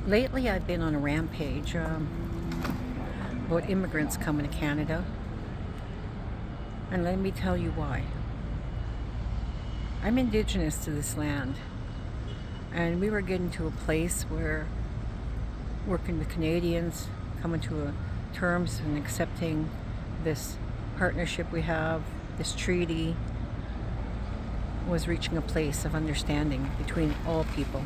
Lately, I've been on a rampage about immigrants coming to Canada, and let me tell you why. I'm Indigenous to this land, and we were getting to a place where working with Canadians, coming to terms and accepting this partnership we have, this treaty, was reaching a place of understanding between all people.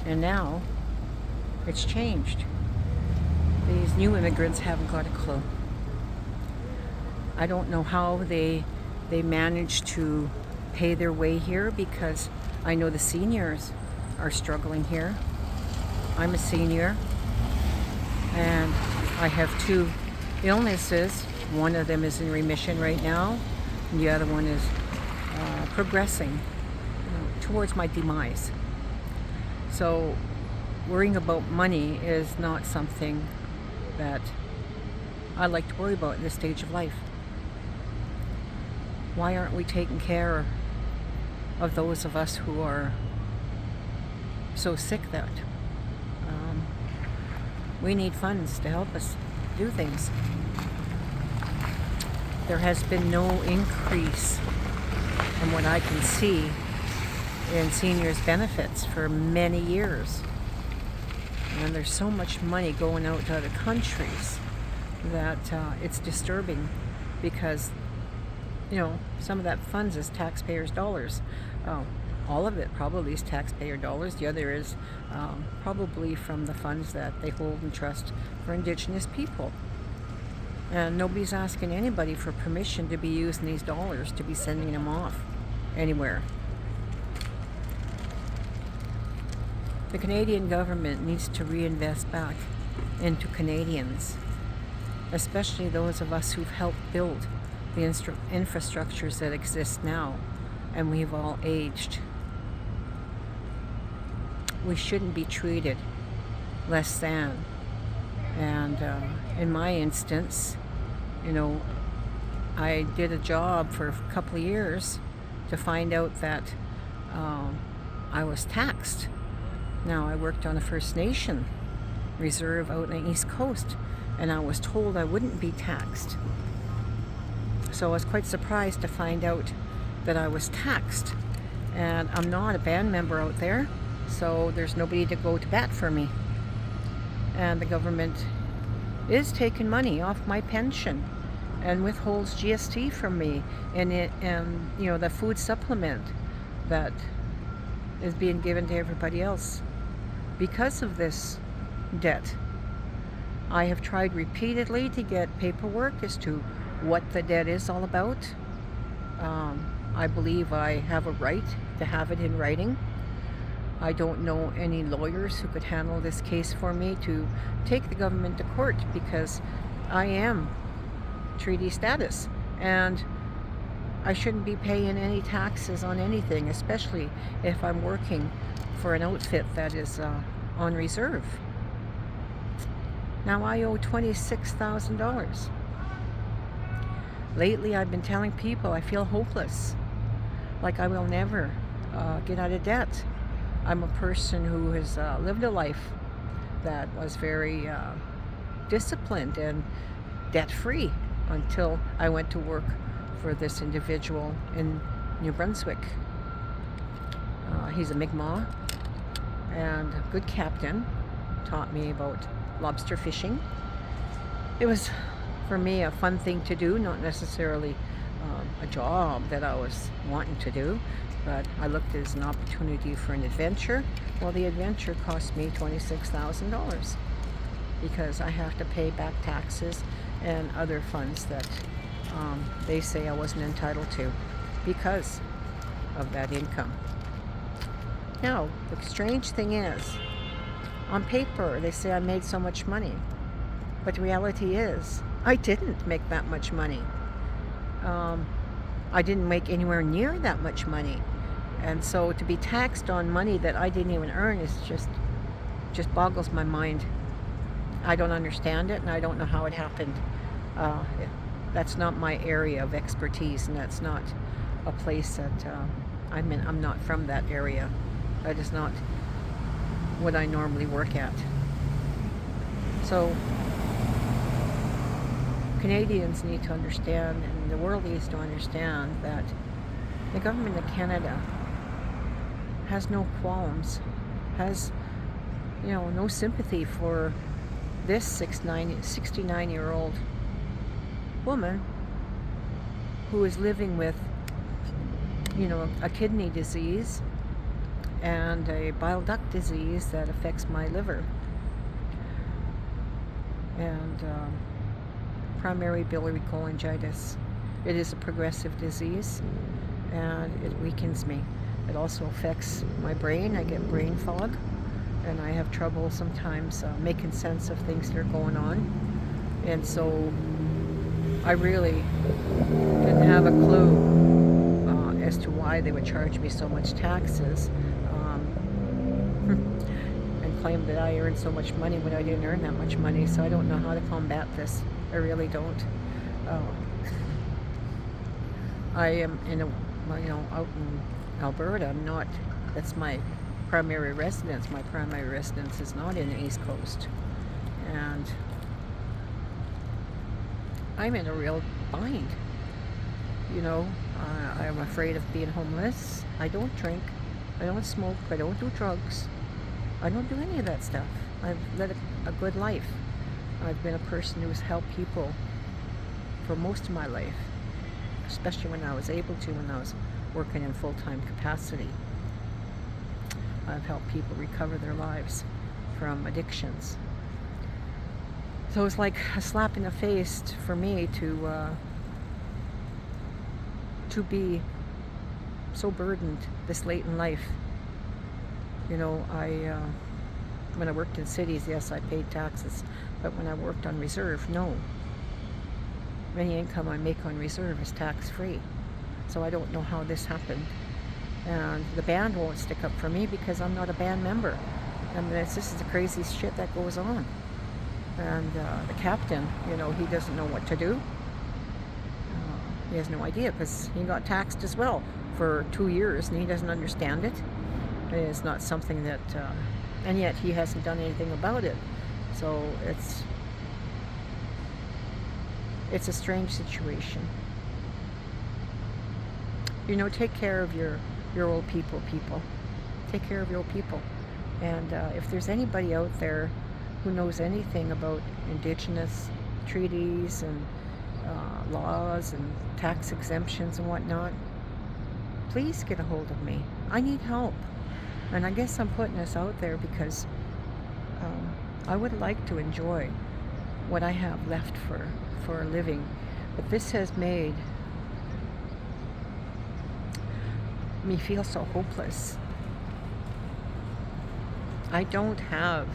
And now it's changed. These new immigrants haven't got a clue. I don't know how they manage to pay their way here, because I know the seniors are struggling here. I'm a senior and I have two illnesses. One of them is in remission right now, and the other one is progressing towards my demise. So worrying about money is not something that I like to worry about at this stage of life. Why aren't we taking care of those of us who are so sick that we need funds to help us do things? There has been no increase, from what I can see, in seniors' benefits for many years. And there's so much money going out to other countries that it's disturbing, because some of that funds is taxpayers' dollars. All of it probably is taxpayer dollars. The other is probably from the funds that they hold in trust for Indigenous people. And nobody's asking anybody for permission to be using these dollars, to be sending them off anywhere. The Canadian government needs to reinvest back into Canadians, especially those of us who've helped build the infrastructures that exist now, and we've all aged. We shouldn't be treated less than. And in my instance, I did a job for a couple of years to find out that I was taxed. Now, I worked on a First Nation reserve out on the East Coast, and I was told I wouldn't be taxed. So I was quite surprised to find out that I was taxed. And I'm not a band member out there, so there's nobody to go to bat for me. And the government is taking money off my pension and withholds GST from me, and the food supplement that is being given to everybody else because of this debt. I have tried repeatedly to get paperwork as to what the debt is all about. I believe I have a right to have it in writing. I don't know any lawyers who could handle this case for me to take the government to court, because I am treaty status and I shouldn't be paying any taxes on anything, especially if I'm working for an outfit that is on reserve. Now I owe $26,000. Lately I've been telling people I feel hopeless, like I will never get out of debt. I'm a person who has lived a life that was very disciplined and debt-free until I went to work for this individual in New Brunswick. He's a Mi'kmaq and a good captain, taught me about lobster fishing. It was, for me, a fun thing to do, not necessarily a job that I was wanting to do, but I looked at it as an opportunity for an adventure. Well, the adventure cost me $26,000 because I have to pay back taxes and other funds that they say I wasn't entitled to because of that income. Now, the strange thing is, on paper, they say I made so much money, but the reality is, I didn't make that much money. I didn't make anywhere near that much money. And so to be taxed on money that I didn't even earn is just boggles my mind. I don't understand it, and I don't know how it happened. That's not my area of expertise, and that's not a place that I'm in. I'm not from that area. That is not what I normally work at. So Canadians need to understand, and the world needs to understand, that the government of Canada has no qualms, has no sympathy for this 69-year-old woman who is living with a kidney disease and a bile duct disease that affects my liver, and primary biliary cholangitis. It is a progressive disease, and it weakens me. It also affects my brain. I get brain fog, and I have trouble sometimes making sense of things that are going on. And so I really didn't have a clue as to why they would charge me so much taxes and claim that I earned so much money when I didn't earn that much money. So I don't know how to combat this. I really don't. I am out in Alberta. I'm not. That's my primary residence. My primary residence is not in the East Coast, and I'm in a real bind. I'm afraid of being homeless. I don't drink. I don't smoke. I don't do drugs. I don't do any of that stuff. I've led a good life. I've been a person who's helped people for most of my life, especially when I was able to, when I was working in full-time capacity. I've helped people recover their lives from addictions. So it's like a slap in the face for me to be so burdened this late in life. When I worked in cities, yes, I paid taxes, but when I worked on reserve, no. Any income I make on reserve is tax-free. So I don't know how this happened. And the band won't stick up for me because I'm not a band member. I mean, this is the crazy shit that goes on. And the captain, he doesn't know what to do. He has no idea because he got taxed as well for 2 years, and he doesn't understand it. It's not something that, and yet he hasn't done anything about it. So it's a strange situation. Take care of your old people. Take care of your old people. And if there's anybody out there who knows anything about Indigenous treaties and laws and tax exemptions and whatnot, please get a hold of me. I need help. And I guess I'm putting this out there because I would like to enjoy what I have left for a living. But this has made me feel so hopeless. I don't have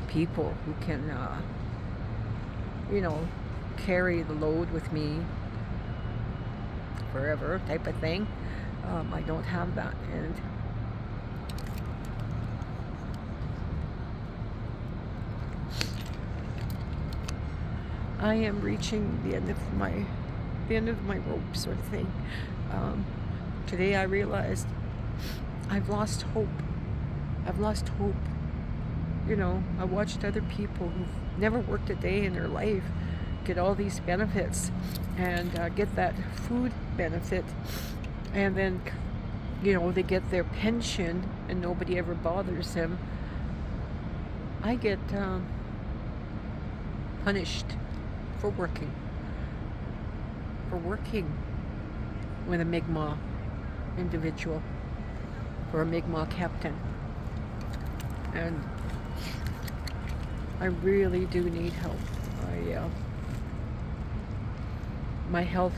people who can, carry the load with me forever type of thing. I don't have that. And I am reaching the end of my rope, sort of thing. Today I realized I've lost hope. I watched other people who've never worked a day in their life get all these benefits and get that food benefit, and then they get their pension and nobody ever bothers them. I get punished for working with a Mi'kmaq individual or a Mi'kmaq captain. And I really do need help. My health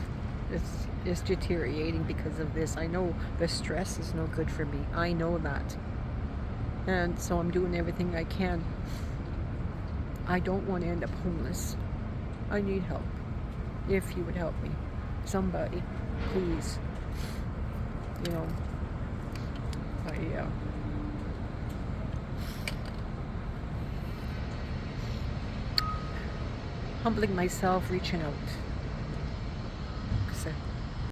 is deteriorating because of this. I know the stress is no good for me. I know that. And so I'm doing everything I can. I don't want to end up homeless. I need help. If you would help me. Somebody, please. Humbling myself, reaching out.